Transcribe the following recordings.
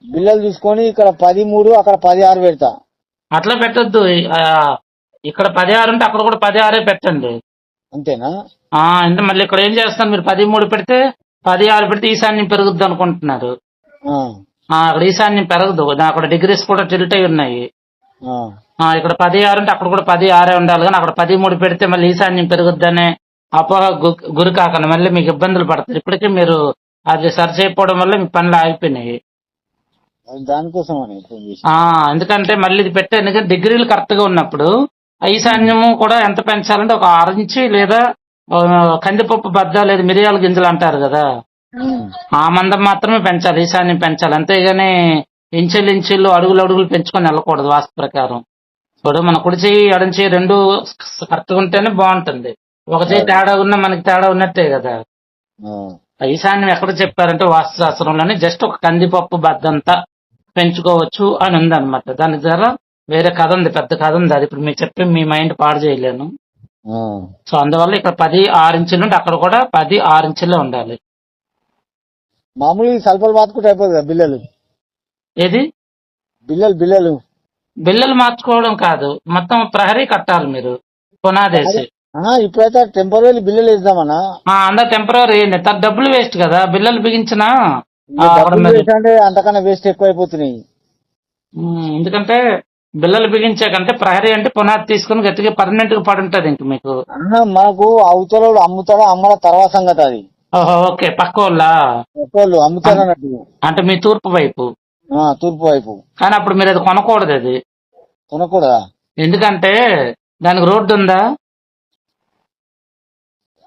బిల్లలు తీసుకొని ఇక్కడ 13 అక్కడ 16 పెడతా. అట్లా పెట్టొద్దు. ఇక్కడ 16 ఉంటే అక్కడ కూడా 16 పెట్టండి. అంతేనా? అంటే మళ్ళీ ఇక్కడ ఏం చేస్తారు, మీరు 13 పెడితే 16 పెడితే ఈశాన్యం పెరుగుద్ది అనుకుంటున్నారు. అక్కడ ఈశాన్యం పెరగదు, అక్కడ డిగ్రీస్ కూడా టిల్ట్ అయి ఉన్నాయి. ఇక్కడ 16 అంటే అక్కడ కూడా 16 ఉండాలి, కానీ అక్కడ 13 పెడితే మళ్ళీ ఈశాన్యం పెరుగుద్దనే అపోహ గురి కాకుండా మళ్ళీ మీకు ఇబ్బందులు పడతారు. ఇప్పటికీ మీరు అది సరి చేయకపోవడం వల్ల మీ పనులు ఆగిపోయినాయి. దానికోసం ఎందుకంటే మళ్ళీ ఇది పెట్టే డిగ్రీలు కరెక్ట్ గా ఉన్నప్పుడు ఈశాన్యము కూడా ఎంత పెంచాలంటే ఒక 6 ఇంచి లేదా కందిపప్పు బద్ద లేదా మిరియాల గింజలు అంటారు కదా, ఆ మందం మాత్రమే పెంచాలి, ఈశాన్యం పెంచాలి. అంతేగాని ఇంచెలు అడుగులు పెంచుకొని వెళ్ళకూడదు వాస్తు ప్రకారం. ఇప్పుడు మన కుడి చెయ్యి ఎడం చెయ్యి రెండు కరెక్ట్ ఉంటేనే బాగుంటుంది. ఒక చెయ్యి తేడా ఉన్నా మనకి తేడా ఉన్నట్టే కదా. ఈశాన్యం ఎక్కడ చెప్పారంటే వాస్తు శాస్త్రంలోనే జస్ట్ ఒక కందిపప్పు బద్దంతా పెంచుకోవచ్చు అని ఉందన్నమాట. దాని ద్వారా వేరే కథ ఉంది, పెద్ద కథ ఉంది. అది ఇప్పుడు మీకు చెప్పి మీ మైండ్ పాడు చేయలేను. సో అందువల్ల ఇక్కడ 16 ఇంచులు ఉంటే అక్కడ కూడా 16 ఇంచులే ఉండాలి. మామూలుగా సల్పలు మార్చుకుంటే అయిపోతుంది కదా బిల్లలు. ఏది బిల్లలు మార్చుకోవడం కాదు, మొత్తం ప్రహరీ కట్టాలి మీరు పునాదేసి. ఇప్పుడైతే టెంపరీ బిల్లలు వేద్దామన్నా. అందరు టెంపరీ వేయండి, డబ్బులు వేస్ట్ కదా బిల్లలు బిగించినా. అంటే అంతకన్నా వేస్ట్ ఎక్కువ అయిపోతున్నాయి. ఎందుకంటే బిల్లలు బిగించాకంటే ప్రహరీ అంటే పునాది తీసుకుని గట్టిగా పర్మనెంట్ గా పడి ఉంటది. ఇంక మీకు మనకు అవతల అమ్ముతాడా అమ్మడా తర్వాత సంగతి అది. ఓకే, పక్క వాళ్ళు అమ్ముతారు అంటే మీ తూర్పు వైపు. కానీ అప్పుడు మీరు అది కొనకూడదు. అది కొనకూడదా? ఎందుకంటే దానికి రోడ్డు ఉందా?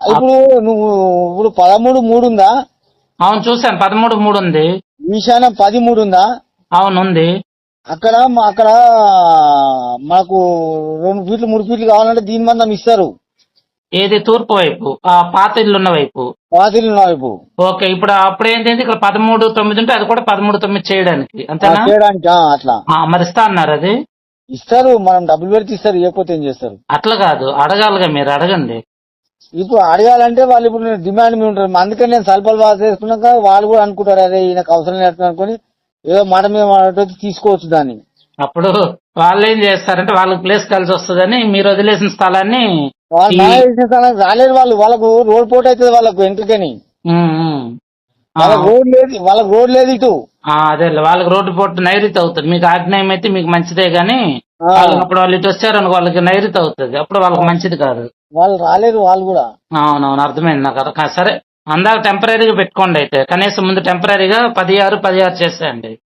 ఇప్పుడు నువ్వు ఇప్పుడు 13:3 ఉందా? అవును చూసాను, 13:3 ఉంది. ఈశాన్యం 13 ఉందా? అవును ఉంది. అక్కడ మాకు 2 ఫీట్లు 3 ఫీట్లు కావాలంటే దీని మందం ఇస్తారు. ఏది తూర్పు వైపు, పాత ఇల్లున్న వైపు. ఓకే, ఇప్పుడు అప్పుడు ఏంటంటే ఇక్కడ 13:9 ఉంటే అది కూడా 13:9 చేయడానికి అంతేనా? అట్లా మరి ఇస్తా అన్నారు. అది ఇస్తారు, మనం డబ్బులు పెడితే ఇస్తారు, ఇవ్వకపోతే ఏం చేస్తారు? అట్లా కాదు, అడగాలిగా, మీరు అడగండి. ఇప్పుడు అడగాలంటే వాళ్ళు ఇప్పుడు డిమాండ్ మీద ఉంటారు. అందుకని నేను సల్పలు బాగా చేసుకున్నాక వాళ్ళు కూడా అనుకుంటారు అదే ఈయనకు అవసరం లేదు అనుకుని ఏదో మాట మీద మాట్లాడి తీసుకోవచ్చు దాన్ని. అప్పుడు వాళ్ళు ఏం చేస్తారంటే వాళ్ళకి ప్లేస్ కలిసి వస్తుందని మీరు వదిలేసిన స్థలాన్ని రాలేదు వాళ్ళకు రోడ్ పోటీ అవుతుంది వాళ్ళకు ఎంట్రికని. వాళ్ళకి రోడ్ లేదు ఇటు. అదే వాళ్ళకి రోడ్డు పోటీ నైరుతి అవుతుంది. మీకు ఆగ్నేయం అయితే మీకు మంచిదే గానీ అప్పుడు వాళ్ళు ఇటు వచ్చారనుకో వాళ్ళకి నైరుతి అవుతుంది, అప్పుడు వాళ్ళకి మంచిది కాదు. వాళ్ళు రాలేరు వాళ్ళు కూడా. అవునవును, అర్థమైంది నాకు. సరే అందాక టెంపరీగా పెట్టుకోండి. అయితే కనీసం ముందు టెంపరీగా 16 చేసేయండి.